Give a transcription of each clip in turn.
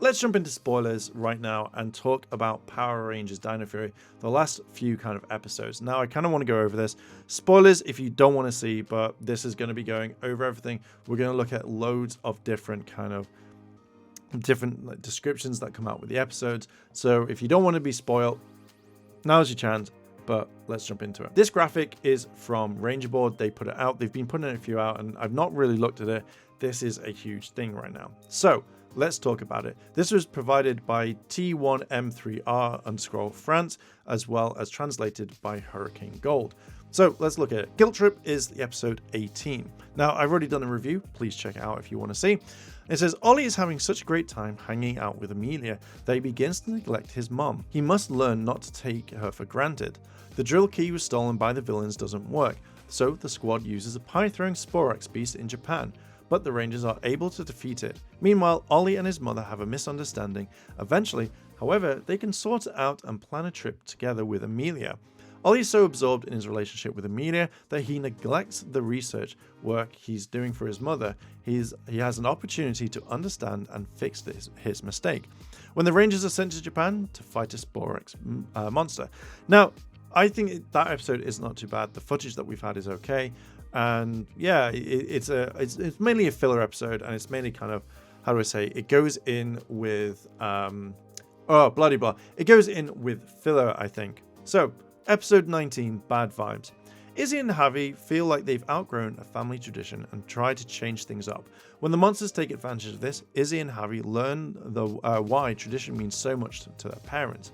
let's jump into spoilers right now and talk about Power Rangers Dino Fury, the last few kind of episodes. Now, I kind of want to go over this. Spoilers if you don't want to see, but this is going to be going over everything. We're going to look at loads of different descriptions that come out with the episodes. So if you don't want to be spoiled, now's your chance. But let's jump into it. This graphic is from Ranger Board. They put it out. They've been putting a few out, and I've not really looked at it. This is a huge thing right now. So let's talk about it. This was provided by T1M3R_France, as well as translated by Hurricane Gold. So let's look at it. Guilt Trip is the episode 18. Now, I've already done a review. Please check it out if you want to see. It says, Ollie is having such a great time hanging out with Amelia that he begins to neglect his mom. He must learn not to take her for granted. The drill key was stolen by the villains doesn't work, so the squad uses a pie-throwing Sporex beast in Japan, but the Rangers are able to defeat it. Meanwhile, Ollie and his mother have a misunderstanding. Eventually, however, they can sort it out and plan a trip together with Amelia. Ollie is so absorbed in his relationship with Amelia that he neglects the research work he's doing for his mother. He has an opportunity to understand and fix his mistake when the Rangers are sent to Japan to fight a Sporex monster. Now, I think that episode is not too bad. The footage that we've had is okay, and yeah, it's mainly a filler episode, and it's mainly kind of, how do I say, it goes in with it goes in with filler, I think. So episode 19, Bad Vibes. Izzy and Javi feel like they've outgrown a family tradition and try to change things up. When the monsters take advantage of this, Izzy and Javi learn why tradition means so much to their parents.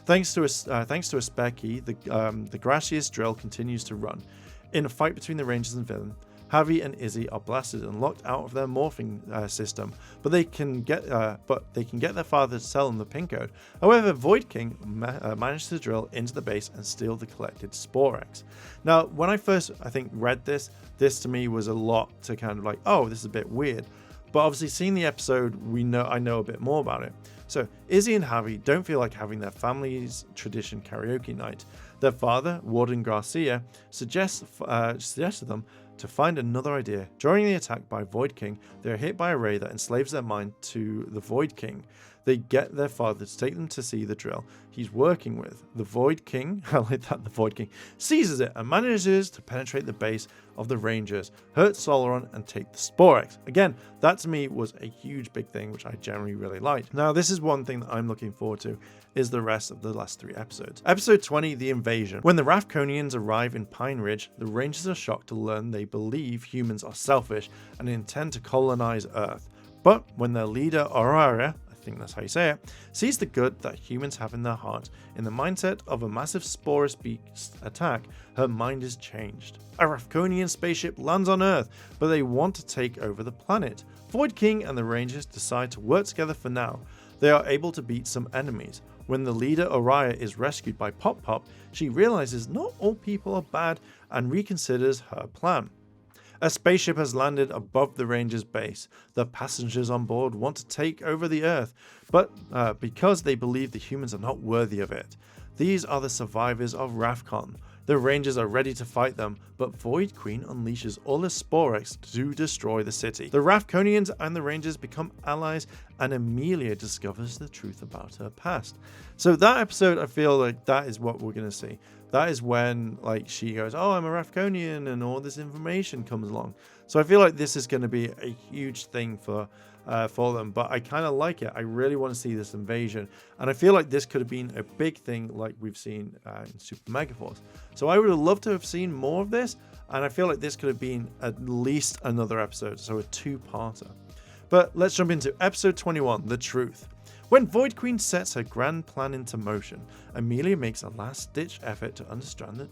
Thanks to a spare key, the Gracious drill continues to run. In a fight between the Rangers and villain, Javi and Izzy are blasted and locked out of their morphing system, but they can get their father to tell them the pin code. However, Void King managed to drill into the base and steal the collected Sporex. Now, when I first read this to me was a lot to kind of like, oh, this is a bit weird. But obviously, seeing the episode, I know a bit more about it. So Izzy and Javi don't feel like having their family's tradition karaoke night. Their father, Warden Garcia, suggested them to find another idea. During the attack by Void King, they are hit by a ray that enslaves their mind to the Void King. They get their father to take them to see the drill he's working with. The Void King, the Void King, seizes it and manages to penetrate the base of the Rangers, hurt Solaron, and take the Sporex. Again, that to me was a huge big thing, which I generally really liked. Now, this is one thing that I'm looking forward to, is the rest of the last 3 episodes. Episode 20, The Invasion. When the Rafconians arrive in Pine Ridge, the Rangers are shocked to learn they believe humans are selfish and intend to colonize Earth. But when their leader, Aurora, I think that's how you say it, sees the good that humans have in their hearts, in the mindset of a massive Sporus beast attack, her mind is changed. A Rafconian spaceship lands on Earth, but they want to take over the planet. Void King and the Rangers decide to work together for now. They are able to beat some enemies. When the leader Oriah is rescued by Pop Pop, she realizes not all people are bad and reconsiders her plan. A spaceship has landed above the Rangers' base. The passengers on board want to take over the Earth, but because they believe the humans are not worthy of it. These are the survivors of Rafcon. The Rangers are ready to fight them, but Void Queen unleashes all the Sporex to destroy the city. The Rafconians and the Rangers become allies, and Amelia discovers the truth about her past. So that episode, I feel like that is what we're going to see. That is when she goes, oh, I'm a Rafconian, and all this information comes along. So I feel like this is going to be a huge thing for them, but I kind of like it. I really want to see this invasion, and I feel like this could have been a big thing like we've seen in Super Megaforce. So I would have loved to have seen more of this, and I feel like this could have been at least another episode, so a 2-parter. But let's jump into episode 21, The Truth. When Void Queen sets her grand plan into motion, Amelia makes a last-ditch effort to understand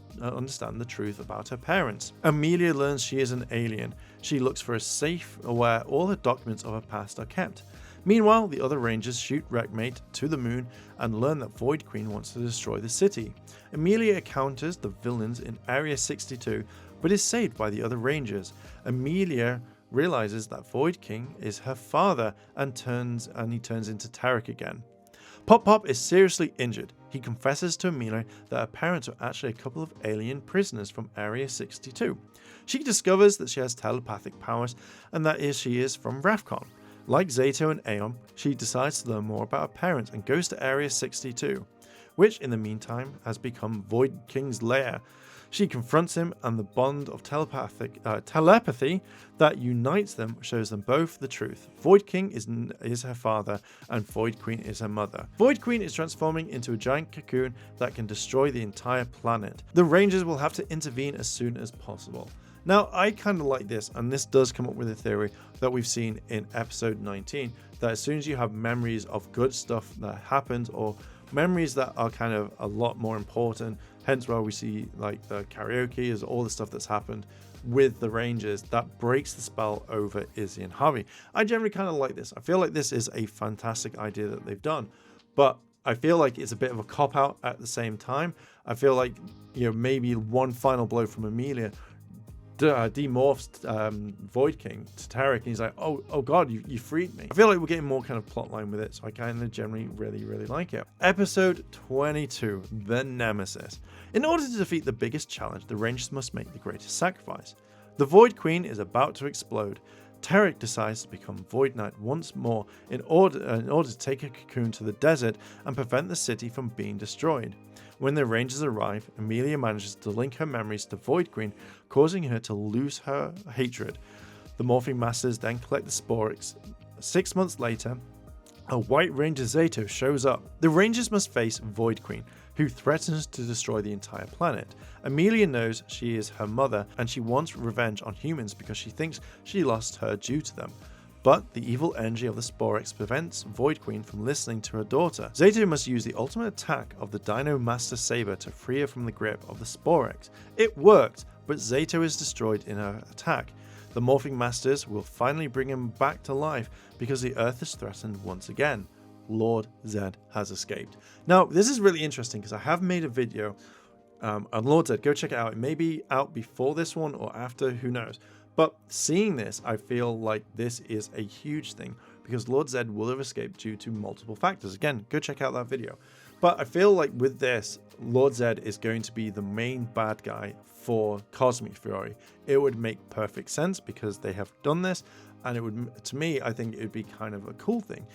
the truth about her parents. Amelia learns she is an alien. She looks for a safe where all the documents of her past are kept. Meanwhile, the other Rangers shoot Wreckmate to the moon and learn that Void Queen wants to destroy the city. Amelia encounters the villains in Area 62, but is saved by the other Rangers. Amelia realizes that Void King is her father and he turns into Tarek again. Pop Pop is seriously injured. He confesses to Amelia that her parents are actually a couple of alien prisoners from Area 62. She discovers that she has telepathic powers and that she is from Rafcon. Like Zato and Aeon, she decides to learn more about her parents and goes to Area 62, which in the meantime has become Void King's lair. She confronts him, and the bond of telepathy that unites them shows them both the truth. Void King is her father, and Void Queen is her mother. Void Queen is transforming into a giant cocoon that can destroy the entire planet. The Rangers will have to intervene as soon as possible. Now, I kind of like this, and this does come up with a theory that we've seen in episode 19, that as soon as you have memories of good stuff that happened, or memories that are kind of a lot more important, hence why we see like the karaoke is all the stuff that's happened with the Rangers, that breaks the spell over Izzy and Harvey. I generally kind of like this. I feel like this is a fantastic idea that they've done, but I feel like it's a bit of a cop-out at the same time. I feel like, you know, maybe one final blow from Amelia demorphs Void King to Tarek, and he's like, oh god, you freed me. I feel like we're getting more kind of plotline with it, so I kind of generally really like it. Episode 22, The Nemesis. In order to defeat the biggest challenge, the Rangers must make the greatest sacrifice. The Void Queen is about to explode. Tarek decides to become Void Knight once more in order to take a cocoon to the desert and prevent the city from being destroyed. When the Rangers arrive, Amelia manages to link her memories to Void Queen, causing her to lose her hatred. The Morphing Masters then collect the Sporix. 6 months later, a White Ranger Zato shows up. The Rangers must face Void Queen, who threatens to destroy the entire planet. Amelia knows she is her mother, and she wants revenge on humans because she thinks she lost her due to them. But the evil energy of the Sporix prevents Void Queen from listening to her daughter. Zato must use the ultimate attack of the Dino Master Saber to free her from the grip of the Sporix. It worked, but Zato is destroyed in her attack. The Morphing Masters will finally bring him back to life because the Earth is threatened once again. Lord Zed has escaped. Now, this is really interesting because I have made a video on Lord Zed. Go check it out. It may be out before this one or after, who knows. But seeing this, I feel like this is a huge thing because Lord Zed will have escaped due to multiple factors. Again, go check out that video. But I feel like with this, Lord Zed is going to be the main bad guy for Cosmic Fury. It would make perfect sense because they have done this, and it would, to me, I think it would be kind of a cool thing.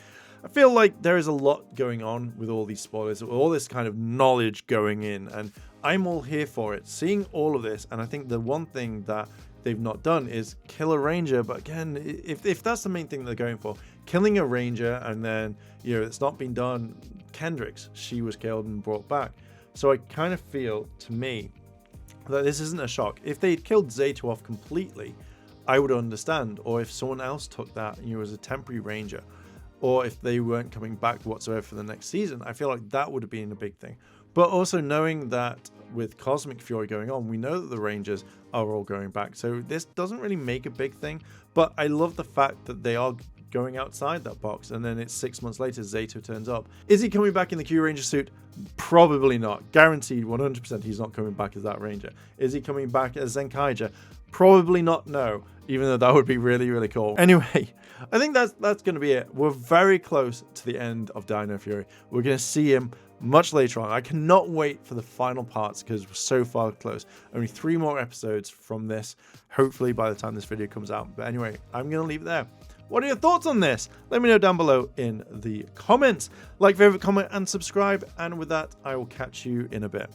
I feel like there is a lot going on with all these spoilers, all this kind of knowledge going in, and I'm all here for it. Seeing all of this, and I think the one thing that they've not done is kill a Ranger, but again, if that's the main thing they're going for, killing a Ranger, and then, you know, it's not been done. Kendricks, she was killed and brought back. So I kind of feel, to me, that this isn't a shock. If they'd killed Zato off completely, I would understand, or if someone else took that, you know, as a temporary Ranger, or if they weren't coming back whatsoever for the next season, I feel like that would have been a big thing. But also knowing that with Cosmic Fury going on, we know that the Rangers are all going back. So this doesn't really make a big thing, but I love the fact that they are going outside that box, and then it's 6 months later, Zato turns up. Is he coming back in the Q Ranger suit? Probably not. Guaranteed 100% he's not coming back as that Ranger. Is he coming back as Zenkaija? Probably not, no. Even though that would be really cool. Anyway, I think that's going to be it. We're very close to the end of Dino Fury. We're going to see him much later on. I cannot wait for the final parts because we're so far close. Only 3 more episodes from this, hopefully by the time this video comes out. But anyway, I'm going to leave it there. What are your thoughts on this? Let me know down below in the comments. Like, favorite, comment, and subscribe. And with that, I will catch you in a bit.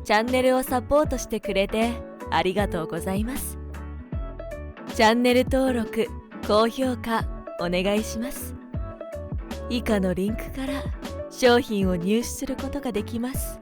チャンネルをサポートしてくれてありがとうございます。チャンネル登録、高評価お願いします。以下のリンクから商品を入手することができます。